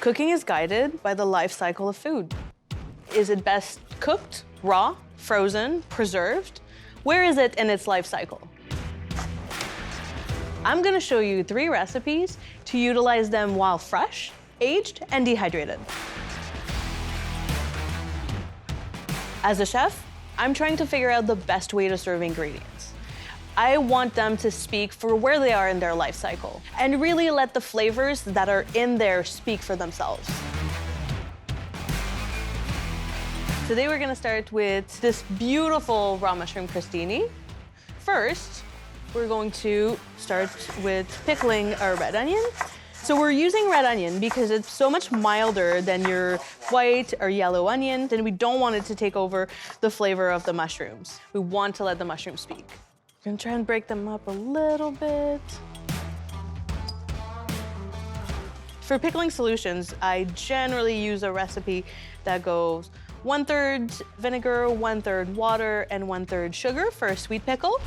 Cooking is guided by the life cycle of food. Is it best cooked, raw, frozen, preserved? Where is it in its life cycle? I'm gonna show you 3 recipes to utilize them while fresh, aged, and dehydrated. As a chef, I'm trying to figure out the best way to serve ingredients. I want them to speak for where they are in their life cycle and really let the flavors that are in there speak for themselves. Today we're gonna start with this beautiful raw mushroom crostini. First, we're going to start with pickling our red onion. So we're using red onion because it's so much milder than your white or yellow onion, and we don't want it to take over the flavor of the mushrooms. We want to let the mushrooms speak. We're gonna try and break them up a little bit. For pickling solutions, I generally use a recipe that goes 1/3 vinegar, 1/3 water, and 1/3 sugar for a sweet pickle.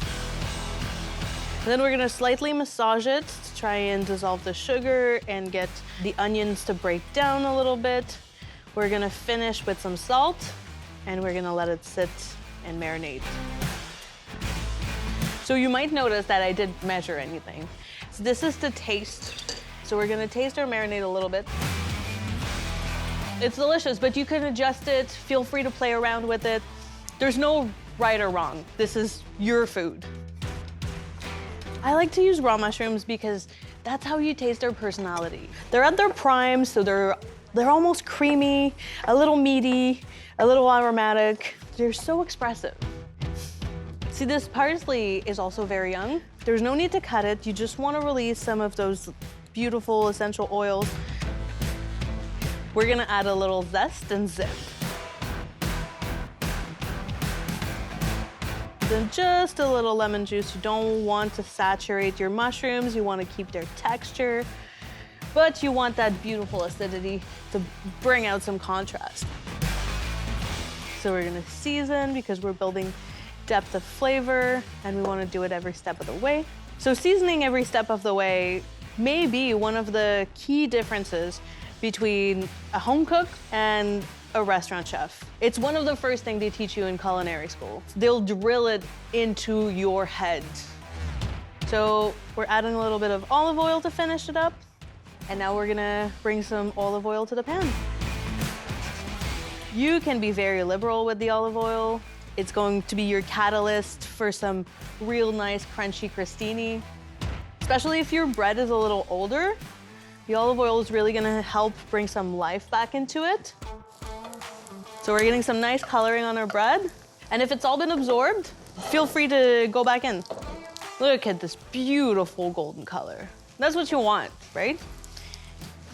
And then we're gonna slightly massage it to try and dissolve the sugar and get the onions to break down a little bit. We're gonna finish with some salt, and we're gonna let it sit and marinate. So you might notice that I didn't measure anything. So this is the taste. So we're gonna taste or marinate a little bit. It's delicious, but you can adjust it. Feel free to play around with it. There's no right or wrong. This is your food. I like to use raw mushrooms because that's how you taste their personality. They're at their prime, so they're almost creamy, a little meaty, a little aromatic. They're so expressive. See, this parsley is also very young. There's no need to cut it. You just want to release some of those beautiful essential oils. We're gonna add a little zest and zip. Then just a little lemon juice. You don't want to saturate your mushrooms. You want to keep their texture, but you want that beautiful acidity to bring out some contrast. So we're gonna season because we're building depth of flavor and we want to do it every step of the way. So seasoning every step of the way may be one of the key differences between a home cook and a restaurant chef. It's one of the first things they teach you in culinary school. They'll drill it into your head. So we're adding a little bit of olive oil to finish it up. And now we're gonna bring some olive oil to the pan. You can be very liberal with the olive oil. It's going to be your catalyst for some real nice crunchy crostini. Especially if your bread is a little older, the olive oil is really gonna help bring some life back into it. So we're getting some nice coloring on our bread. And if it's all been absorbed, feel free to go back in. Look at this beautiful golden color. That's what you want, right?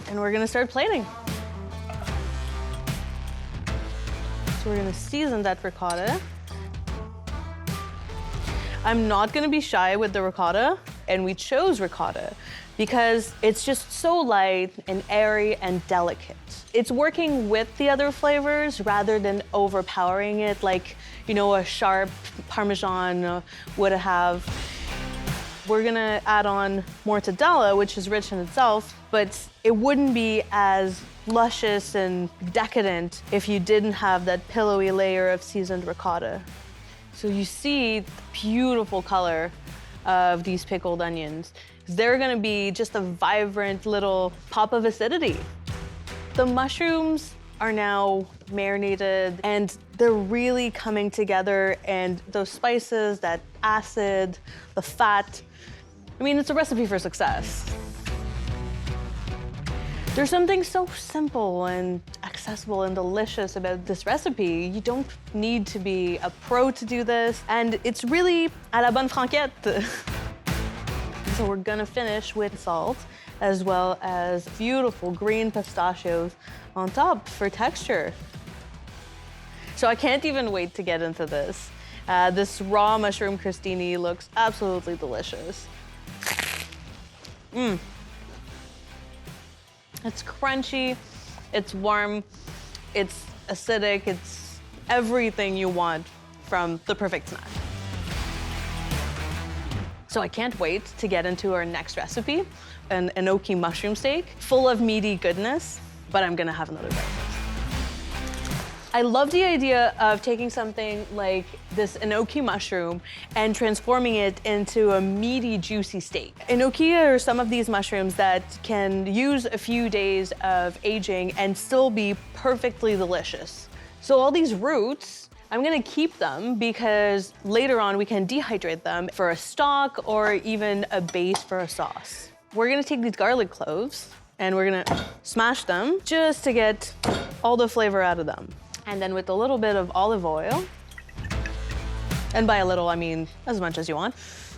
And we're gonna start plating. So we're gonna season that ricotta. I'm not gonna be shy with the ricotta, and we chose ricotta because it's just so light and airy and delicate. It's working with the other flavors rather than overpowering it like, you know, a sharp Parmesan would have. We're gonna add on mortadella, which is rich in itself, but it wouldn't be as luscious and decadent if you didn't have that pillowy layer of seasoned ricotta. So you see the beautiful color of these pickled onions. They're gonna be just a vibrant little pop of acidity. The mushrooms are now marinated and they're really coming together, and those spices, that acid, the fat, I mean, it's a recipe for success. There's something so simple and accessible and delicious about this recipe. You don't need to be a pro to do this, and it's really à la bonne franquette. So we're gonna finish with salt, as well as beautiful green pistachios on top for texture. So I can't even wait to get into this. This raw mushroom crostini looks absolutely delicious. It's crunchy, it's warm, it's acidic, it's everything you want from the perfect snack. So I can't wait to get into our next recipe, an enoki mushroom steak, full of meaty goodness. but I'm gonna have another bite. I love the idea of taking something like this enoki mushroom and transforming it into a meaty, juicy steak. Enoki are some of these mushrooms that can use a few days of aging and still be perfectly delicious. So all these roots, I'm gonna keep them because later on we can dehydrate them for a stock or even a base for a sauce. We're gonna take these garlic cloves and we're gonna smash them just to get all the flavor out of them. And then with a little bit of olive oil, and by a little, I mean as much as you want,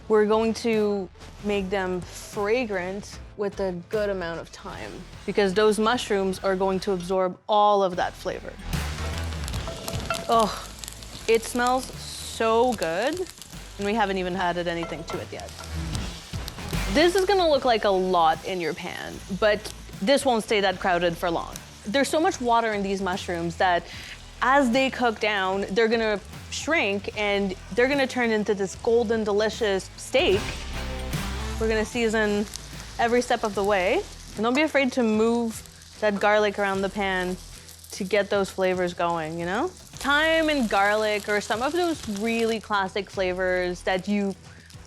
we're going to make them fragrant with a good amount of thyme because those mushrooms are going to absorb all of that flavor. Oh, it smells so good, and we haven't even added anything to it yet. This is gonna look like a lot in your pan, but this won't stay that crowded for long. There's so much water in these mushrooms that as they cook down, they're gonna shrink and they're gonna turn into this golden, delicious steak. We're gonna season every step of the way. And don't be afraid to move that garlic around the pan to get those flavors going, you know? Thyme and garlic are some of those really classic flavors that you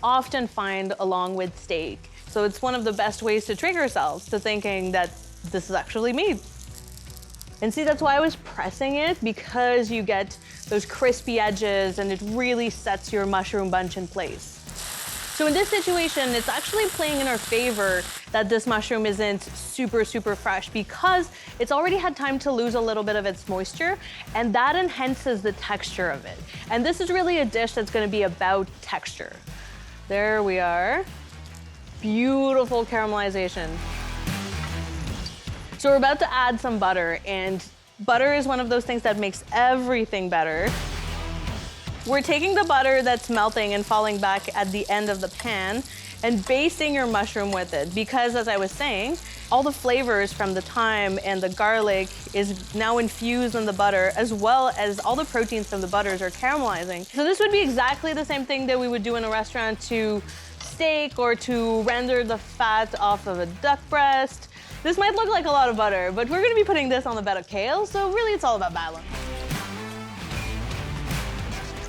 often find along with steak. So it's one of the best ways to trick yourselves to thinking that this is actually meat. And see, that's why I was pressing it, because you get those crispy edges and it really sets your mushroom bunch in place. So in this situation, it's actually playing in our favor that this mushroom isn't super, super fresh because it's already had time to lose a little bit of its moisture, and that enhances the texture of it. And this is really a dish that's gonna be about texture. There we are. Beautiful caramelization. So we're about to add some butter, and butter is one of those things that makes everything better. We're taking the butter that's melting and falling back at the end of the pan and basting your mushroom with it because, as I was saying, all the flavors from the thyme and the garlic is now infused in the butter, as well as all the proteins from the butters are caramelizing. So this would be exactly the same thing that we would do in a restaurant to steak or to render the fat off of a duck breast. This might look like a lot of butter, but we're gonna be putting this on the bed of kale, so really it's all about balance.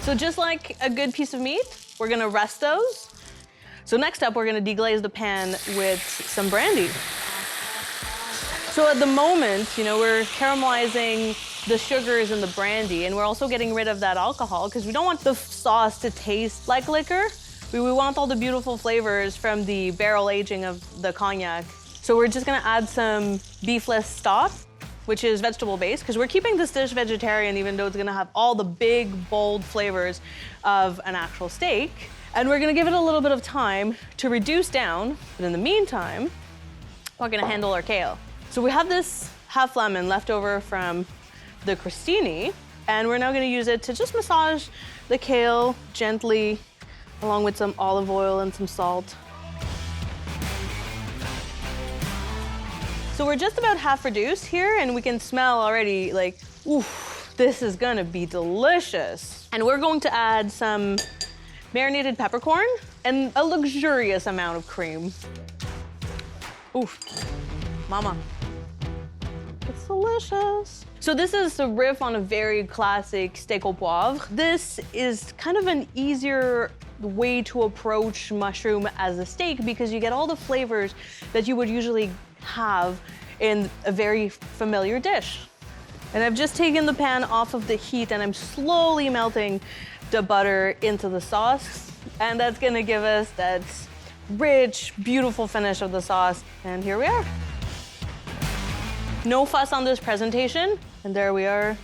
So just like a good piece of meat, we're gonna rest those. So next up, we're gonna deglaze the pan with some brandy. So at the moment, you know, we're caramelizing the sugars in the brandy, and we're also getting rid of that alcohol because we don't want the sauce to taste like liquor. We want all the beautiful flavors from the barrel aging of the cognac. So we're just gonna add some beefless stock, which is vegetable-based, because we're keeping this dish vegetarian even though it's gonna have all the big, bold flavors of an actual steak. And we're gonna give it a little bit of time to reduce down, but in the meantime, we're gonna handle our kale. So we have this half lemon left over from the crostini, and we're now gonna use it to just massage the kale gently, along with some olive oil and some salt. So we're just about half reduced here, and we can smell already like, oof, this is gonna be delicious. And we're going to add some marinated peppercorn and a luxurious amount of cream. Oof, mama, it's delicious. So this is a riff on a very classic steak au poivre. This is kind of an easier way to approach mushroom as a steak because you get all the flavors that you would usually have in a very familiar dish. And I've just taken the pan off of the heat and I'm slowly melting the butter into the sauce. And that's gonna give us that rich, beautiful finish of the sauce. And here we are. No fuss on this presentation. And there we are.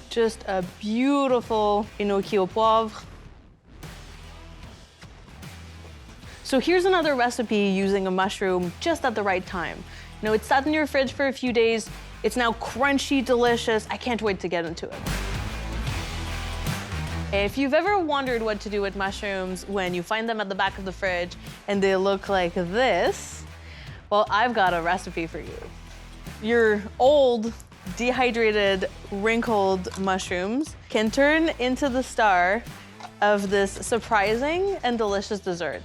Just a beautiful gnocchi au poivre. So here's another recipe using a mushroom just at the right time. You know, it's sat in your fridge for a few days. It's now crunchy, delicious. I can't wait to get into it. If you've ever wondered what to do with mushrooms when you find them at the back of the fridge and they look like this, well, I've got a recipe for you. Your old, dehydrated, wrinkled mushrooms can turn into the star of this surprising and delicious dessert.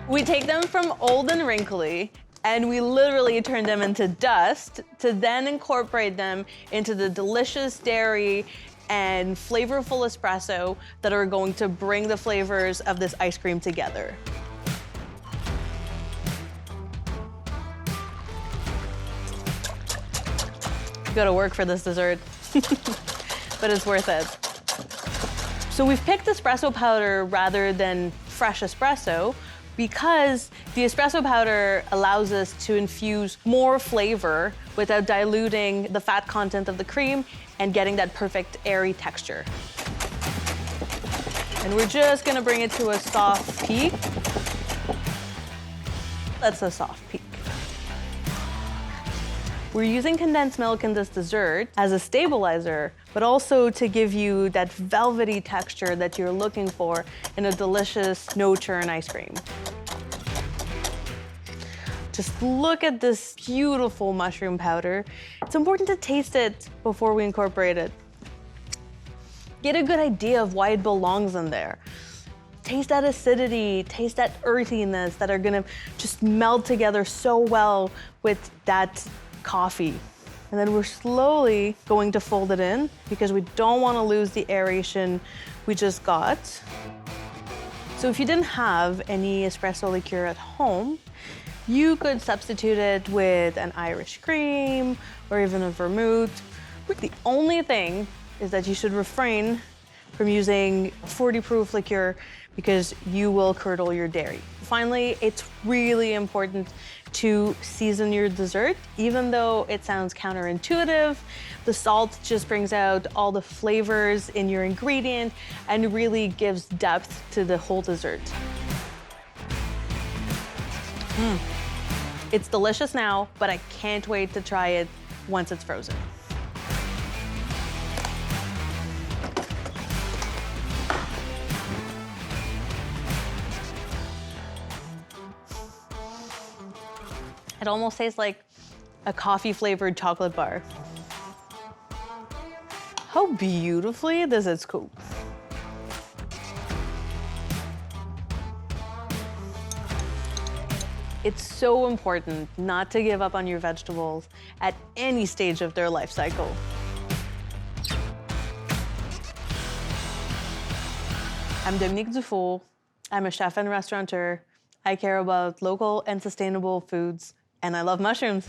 We take them from old and wrinkly, And we literally turn them into dust to then incorporate them into the delicious dairy and flavorful espresso that are going to bring the flavors of this ice cream together. You go to work for this dessert, but it's worth it. So we've picked espresso powder rather than fresh espresso because the espresso powder allows us to infuse more flavor without diluting the fat content of the cream and getting that perfect airy texture. And we're just gonna bring it to a soft peak. That's a soft peak. We're using condensed milk in this dessert as a stabilizer, but also to give you that velvety texture that you're looking for in a delicious no-churn ice cream. Just look at this beautiful mushroom powder. It's important to taste it before we incorporate it. Get a good idea of why it belongs in there. Taste that acidity, taste that earthiness that are gonna just meld together so well with that coffee. And then we're slowly going to fold it in because we don't want to lose the aeration we just got. So if you didn't have any espresso liqueur at home, you could substitute it with an Irish cream or even a vermouth. The only thing is that you should refrain from using 40 proof liqueur because you will curdle your dairy. Finally, it's really important to season your dessert. Even though it sounds counterintuitive, the salt just brings out all the flavors in your ingredient and really gives depth to the whole dessert. It's delicious now, but I can't wait to try it once it's frozen. It almost tastes like a coffee-flavored chocolate bar. How beautifully does it scoop? It's so important not to give up on your vegetables at any stage of their life cycle. I'm Dominique Dufour. I'm a chef and restaurateur. I care about local and sustainable foods, and I love mushrooms.